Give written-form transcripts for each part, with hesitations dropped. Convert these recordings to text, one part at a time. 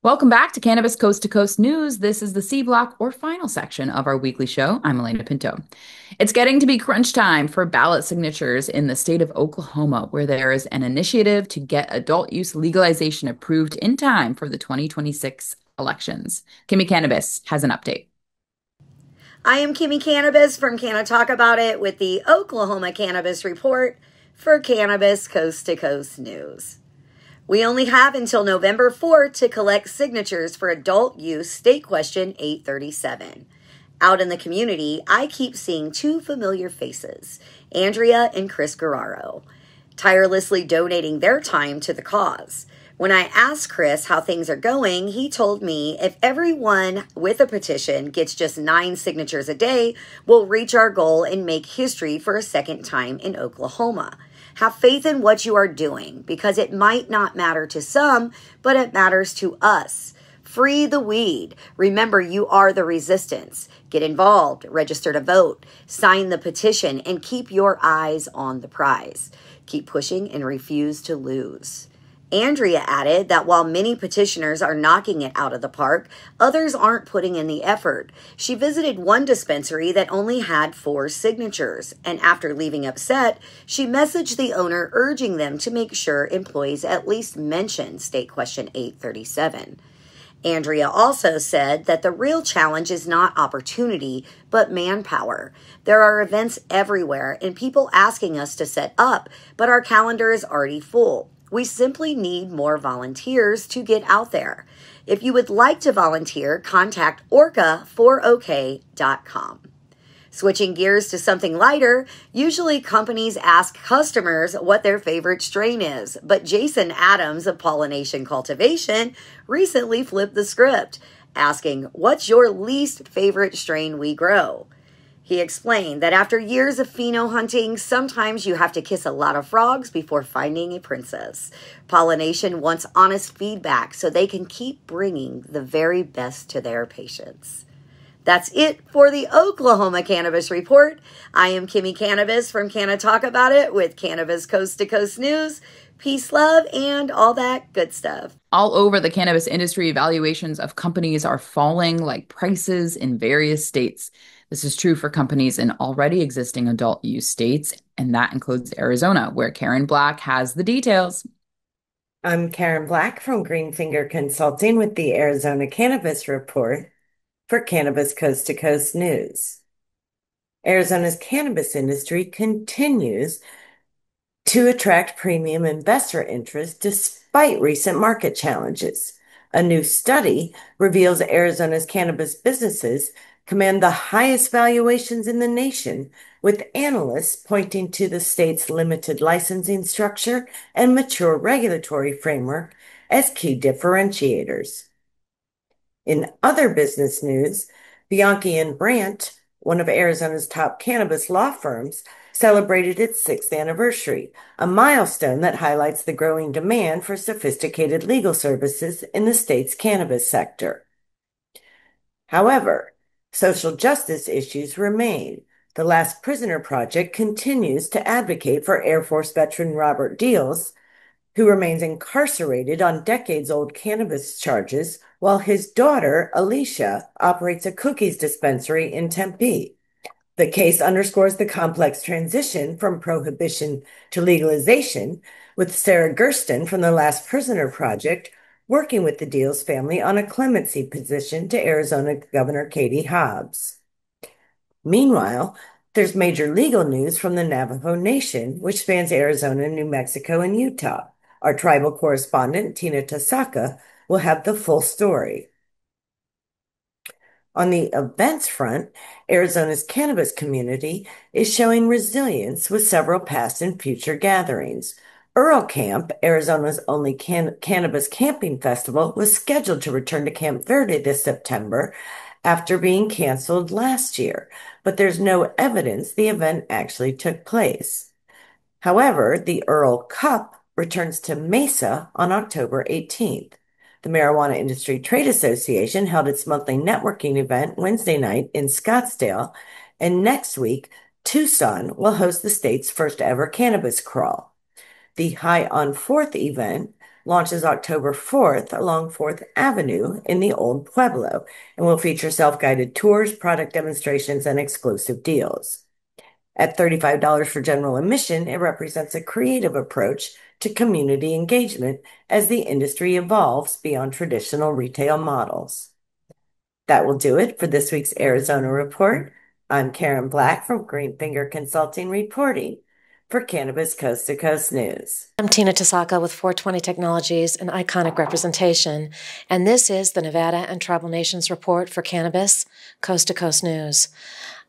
Welcome back to Cannabis Coast to Coast News. This is the C block or final section of our weekly show. I'm Alaina Pinto. It's getting to be crunch time for ballot signatures in the state of Oklahoma, where there is an initiative to get adult use legalization approved in time for the 2026 elections. Kimmie Cannabis has an update. I am Kimmie Cannabis from Can I Talk About It with the Oklahoma Cannabis Report for Cannabis Coast to Coast News. We only have until November 4th to collect signatures for adult use state question 837. Out in the community, I keep seeing two familiar faces, Andrea and Chris Guerrero, tirelessly donating their time to the cause. When I asked Chris how things are going, he told me if everyone with a petition gets just 9 signatures a day, we'll reach our goal and make history for a second time in Oklahoma. Have faith in what you are doing because it might not matter to some, but it matters to us. Free the weed. Remember, you are the resistance. Get involved, register to vote, sign the petition, and keep your eyes on the prize. Keep pushing and refuse to lose. Andrea added that while many petitioners are knocking it out of the park, others aren't putting in the effort. She visited one dispensary that only had 4 signatures, and after leaving upset, she messaged the owner urging them to make sure employees at least mention State Question 837. Andrea also said that the real challenge is not opportunity, but manpower. There are events everywhere and people asking us to set up, but our calendar is already full. We simply need more volunteers to get out there. If you would like to volunteer, contact orca4ok.com. Switching gears to something lighter, usually companies ask customers what their favorite strain is, but Jason Adams of Pollination Cultivation recently flipped the script, asking, "What's your least favorite strain we grow?" He explained that after years of pheno hunting, sometimes you have to kiss a lot of frogs before finding a princess. Pollination wants honest feedback so they can keep bringing the very best to their patients. That's it for the Oklahoma Cannabis Report. I am Kimmie Cannabis from Can I Talk About It with Cannabis Coast to Coast News. Peace, love, and all that good stuff. All over the cannabis industry, valuations of companies are falling like prices in various states. This is true for companies in already existing adult use states, and that includes Arizona, where Karen Black has the details. I'm Karen Black from Greenfinger Consulting with the Arizona Cannabis Report for Cannabis Coast to Coast News. Arizona's cannabis industry continues to attract premium investor interest despite recent market challenges. A new study reveals Arizona's cannabis businesses command the highest valuations in the nation, with analysts pointing to the state's limited licensing structure and mature regulatory framework as key differentiators. In other business news, Bianchi and Brandt, one of Arizona's top cannabis law firms, celebrated its 6th anniversary, a milestone that highlights the growing demand for sophisticated legal services in the state's cannabis sector. However, social justice issues remain. The Last Prisoner Project continues to advocate for Air Force veteran Robert Deals, who remains incarcerated on decades-old cannabis charges, while his daughter, Alicia, operates a cookies dispensary in Tempe. The case underscores the complex transition from prohibition to legalization, with Sarah Gersten from the Last Prisoner Project working with the Deals family on a clemency petition to Arizona Governor Katie Hobbs. Meanwhile, there's major legal news from the Navajo Nation, which spans Arizona, New Mexico, and Utah. Our tribal correspondent, Tina Tasaka, will have the full story. On the events front, Arizona's cannabis community is showing resilience with several past and future gatherings. Earl Camp, Arizona's only cannabis camping festival, was scheduled to return to Camp Verde this September after being canceled last year, but there's no evidence the event actually took place. However, the Earl Cup returns to Mesa on October 18th. The Marijuana Industry Trade Association held its monthly networking event Wednesday night in Scottsdale, and next week, Tucson will host the state's first ever cannabis crawl. The High on Fourth event launches October 4th along 4th Avenue in the Old Pueblo and will feature self-guided tours, product demonstrations, and exclusive deals. At $35 for general admission, it represents a creative approach to community engagement as the industry evolves beyond traditional retail models. That will do it for this week's Arizona Report. I'm Karen Black from Greenfinger Consulting reporting for Cannabis Coast to Coast News. I'm Tina Tasaka with 420 Technologies and Iconic Representation, and this is the Nevada and Tribal Nations Report for Cannabis Coast to Coast News.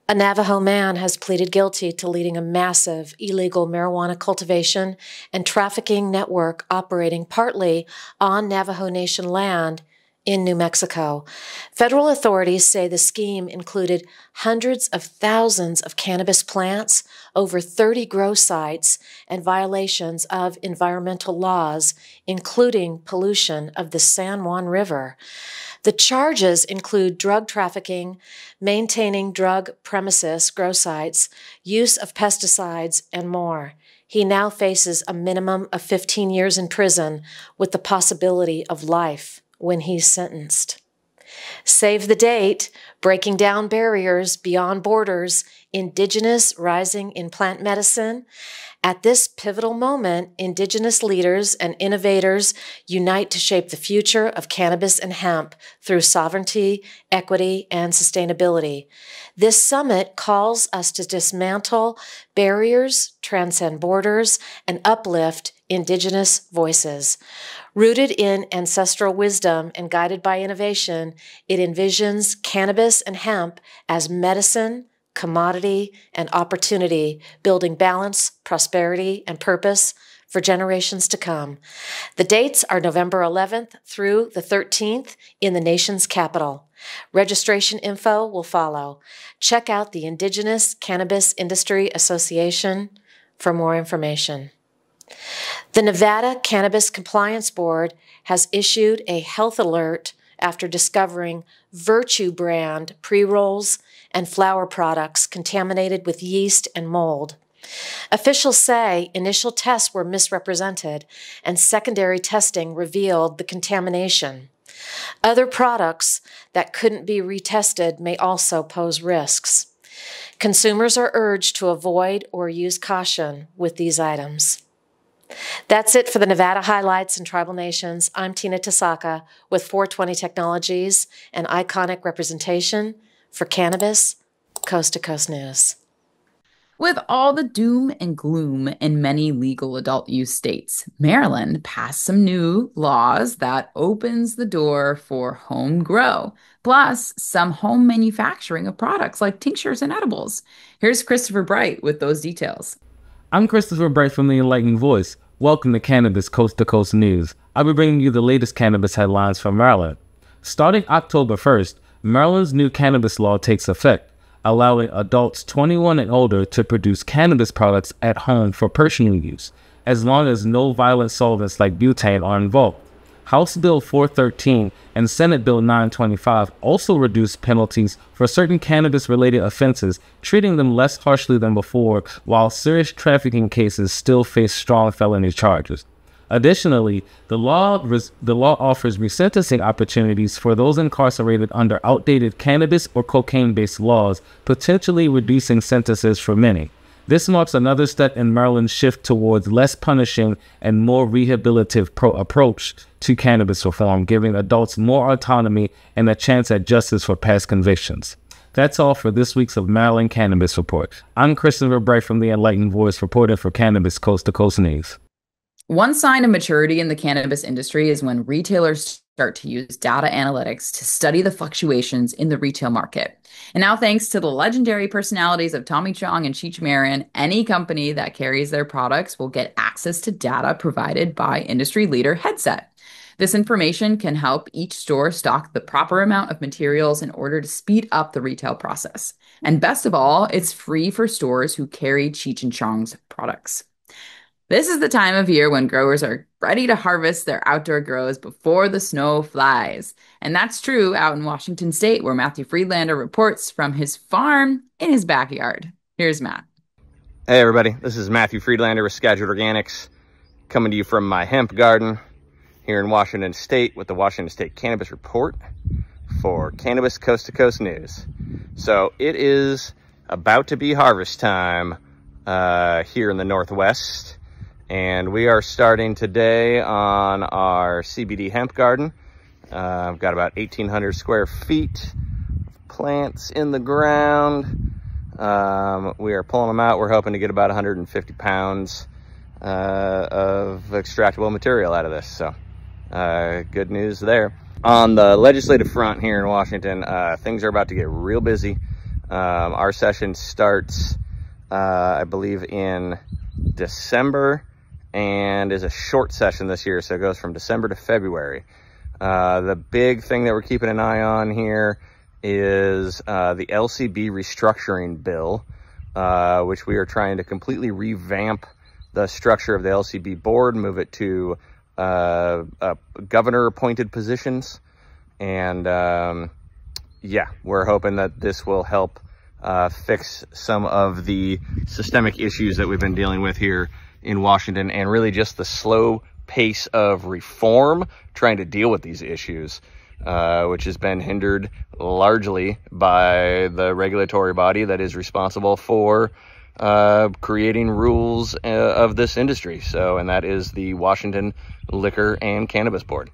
A Navajo man has pleaded guilty to leading a massive illegal marijuana cultivation and trafficking network operating partly on Navajo Nation land in New Mexico. Federal authorities say the scheme included hundreds of thousands of cannabis plants, over 30 grow sites, and violations of environmental laws, including pollution of the San Juan River. The charges include drug trafficking, maintaining drug premises, grow sites, use of pesticides, and more. He now faces a minimum of 15 years in prison with the possibility of life when he's sentenced. Save the date, breaking down barriers beyond borders, Indigenous rising in plant medicine. At this pivotal moment, Indigenous leaders and innovators unite to shape the future of cannabis and hemp through sovereignty, equity, and sustainability. This summit calls us to dismantle barriers, transcend borders, and uplift Indigenous voices. Rooted in ancestral wisdom and guided by innovation, it envisions cannabis and hemp as medicine, commodity, and opportunity, building balance, prosperity, and purpose for generations to come. The dates are November 11th through the 13th in the nation's capital. Registration info will follow. Check out the Indigenous Cannabis Industry Association for more information. The Nevada Cannabis Compliance Board has issued a health alert after discovering Virtue brand pre-rolls and flower products contaminated with yeast and mold. Officials say initial tests were misrepresented and secondary testing revealed the contamination. Other products that couldn't be retested may also pose risks. Consumers are urged to avoid or use caution with these items. That's it for the Nevada highlights and tribal nations. I'm Tina Tasaka with 420 Technologies and Iconic Representation for Cannabis Coast to Coast News. With all the doom and gloom in many legal adult use states, Maryland passed some new laws that opens the door for home grow, plus some home manufacturing of products like tinctures and edibles. Here's Christopher Bright with those details. I'm Christopher Bright from the Enlightened Voice. Welcome to Cannabis Coast to Coast News. I'll be bringing you the latest cannabis headlines from Maryland. Starting October 1st, Maryland's new cannabis law takes effect, allowing adults 21 and older to produce cannabis products at home for personal use, as long as no violent solvents like butane are involved. House Bill 413 and Senate Bill 925 also reduced penalties for certain cannabis-related offenses, treating them less harshly than before, while serious trafficking cases still face strong felony charges. Additionally, the law offers resentencing opportunities for those incarcerated under outdated cannabis or cocaine-based laws, potentially reducing sentences for many. This marks another step in Maryland's shift towards less punishing and more rehabilitative approach to cannabis reform, giving adults more autonomy and a chance at justice for past convictions. That's all for this week's of Maryland Cannabis Report. I'm Christopher Bright from the Enlightened Voice, reporting for Cannabis Coast to Coast News. One sign of maturity in the cannabis industry is when retailers start to use data analytics to study the fluctuations in the retail market. And now, thanks to the legendary personalities of Tommy Chong and Cheech Marin, any company that carries their products will get access to data provided by industry leader Headset. This information can help each store stock the proper amount of materials in order to speed up the retail process. And best of all, it's free for stores who carry Cheech and Chong's products. This is the time of year when growers are ready to harvest their outdoor grows before the snow flies. And that's true out in Washington State, where Matthew Friedlander reports from his farm in his backyard. Here's Matt. Hey everybody, this is Matthew Friedlander with Scheduled Organics, coming to you from my hemp garden. here in Washington State with the Washington State Cannabis Report for Cannabis Coast to Coast News. So it is about to be harvest time here in the Northwest, and we are starting today on our CBD hemp garden. I've got about 1,800 square feet of plants in the ground. We are pulling them out. We're hoping to get about 150 pounds of extractable material out of this. So good news there. On the legislative front here in Washington, things are about to get real busy. Our session starts, I believe, in December, and is a short session this year, so it goes from December to February. The big thing that we're keeping an eye on here is the LCB restructuring bill, which we are trying to completely revamp the structure of the LCB board, move it to governor-appointed positions. And yeah, we're hoping that this will help fix some of the systemic issues that we've been dealing with here in Washington, and really just the slow pace of reform trying to deal with these issues, which has been hindered largely by the regulatory body that is responsible for creating rules of this industry. So, and that is the Washington Liquor and Cannabis Board.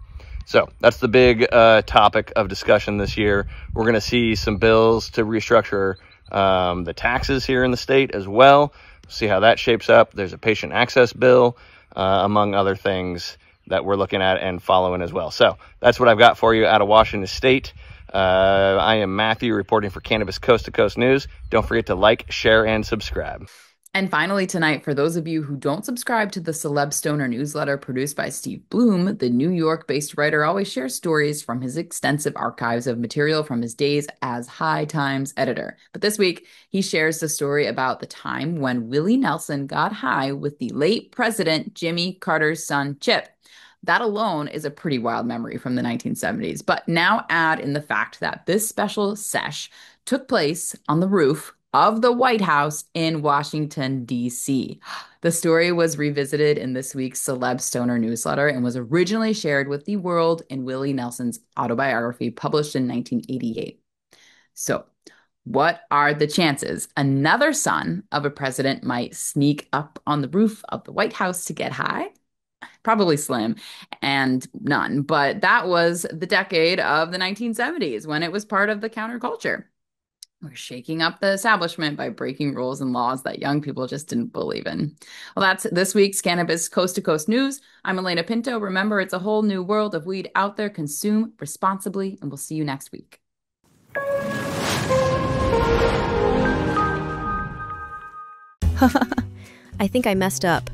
So that's the big topic of discussion this year. We're going to see some bills to restructure the taxes here in the state as well. See how that shapes up. There's a patient access bill, among other things that we're looking at and following as well. So that's what I've got for you out of Washington State. I am Matthew, reporting for Cannabis Coast to Coast News. Don't forget to like, share, and subscribe. And finally tonight, for those of you who don't subscribe to the Celeb Stoner newsletter produced by Steve Bloom, the New York-based writer always shares stories from his extensive archives of material from his days as High Times editor. But this week, he shares the story about the time when Willie Nelson got high with the late President Jimmy Carter's son, Chip. That alone is a pretty wild memory from the 1970s. But now add in the fact that this special sesh took place on the roof of the White House in Washington, D.C. The story was revisited in this week's Celeb Stoner newsletter and was originally shared with the world in Willie Nelson's autobiography published in 1988. So, what are the chances another son of a president might sneak up on the roof of the White House to get high? Probably slim and none, but that was the decade of the 1970s when it was part of the counterculture. We're shaking up the establishment by breaking rules and laws that young people just didn't believe in. Well, that's this week's Cannabis Coast to Coast News. I'm Alaina Pinto. Remember, it's a whole new world of weed out there. Consume responsibly, and we'll see you next week. I think I messed up.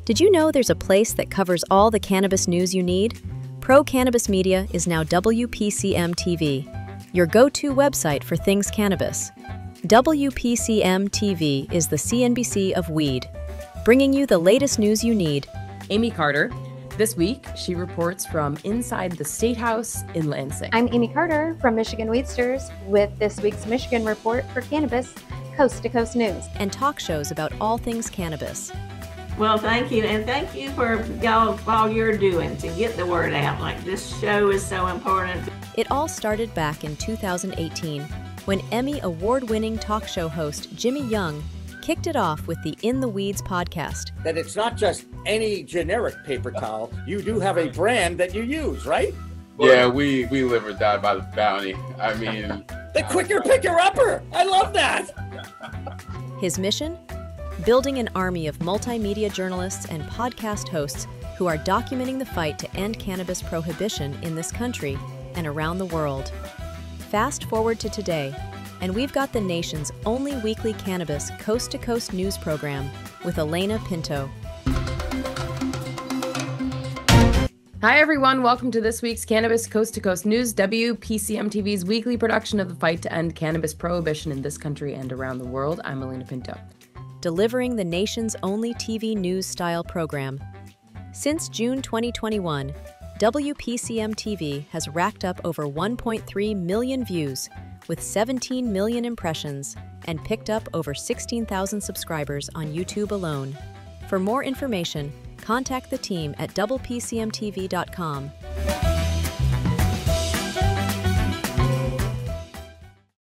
Did you know there's a place that covers all the cannabis news you need? Pro Cannabis Media is now WPCM TV, your go-to website for things cannabis. WPCM TV is the CNBC of weed, bringing you the latest news you need. Amy Carter. This week, she reports from inside the State House in Lansing. I'm Amy Carter from Michigan Weedsters with this week's Michigan Report for Cannabis Coast to Coast News. And talk shows about all things cannabis. Well, thank you, and thank you for all you're doing to get the word out. Like, this show is so important. It all started back in 2018 when Emmy award-winning talk show host Jimmy Young kicked it off with the In the Weeds podcast. That it's not just any generic paper towel. You do have a brand that you use, right? Yeah, we live or die by the bounty. I mean... the quicker picker-upper! I love that! His mission? Building an army of multimedia journalists and podcast hosts who are documenting the fight to end cannabis prohibition in this country and around the world. Fast forward to today, and we've got the nation's only weekly cannabis coast-to-coast news program with Alaina Pinto. Hi, everyone. Welcome to this week's Cannabis Coast to Coast News, WPCM TV's weekly production of the fight to end cannabis prohibition in this country and around the world. I'm Alaina Pinto. Delivering the nation's only TV news-style program. Since June 2021, WPCM TV has racked up over 1.3 million views with 17 million impressions and picked up over 16,000 subscribers on YouTube alone. For more information, contact the team at doublepcmtv.com.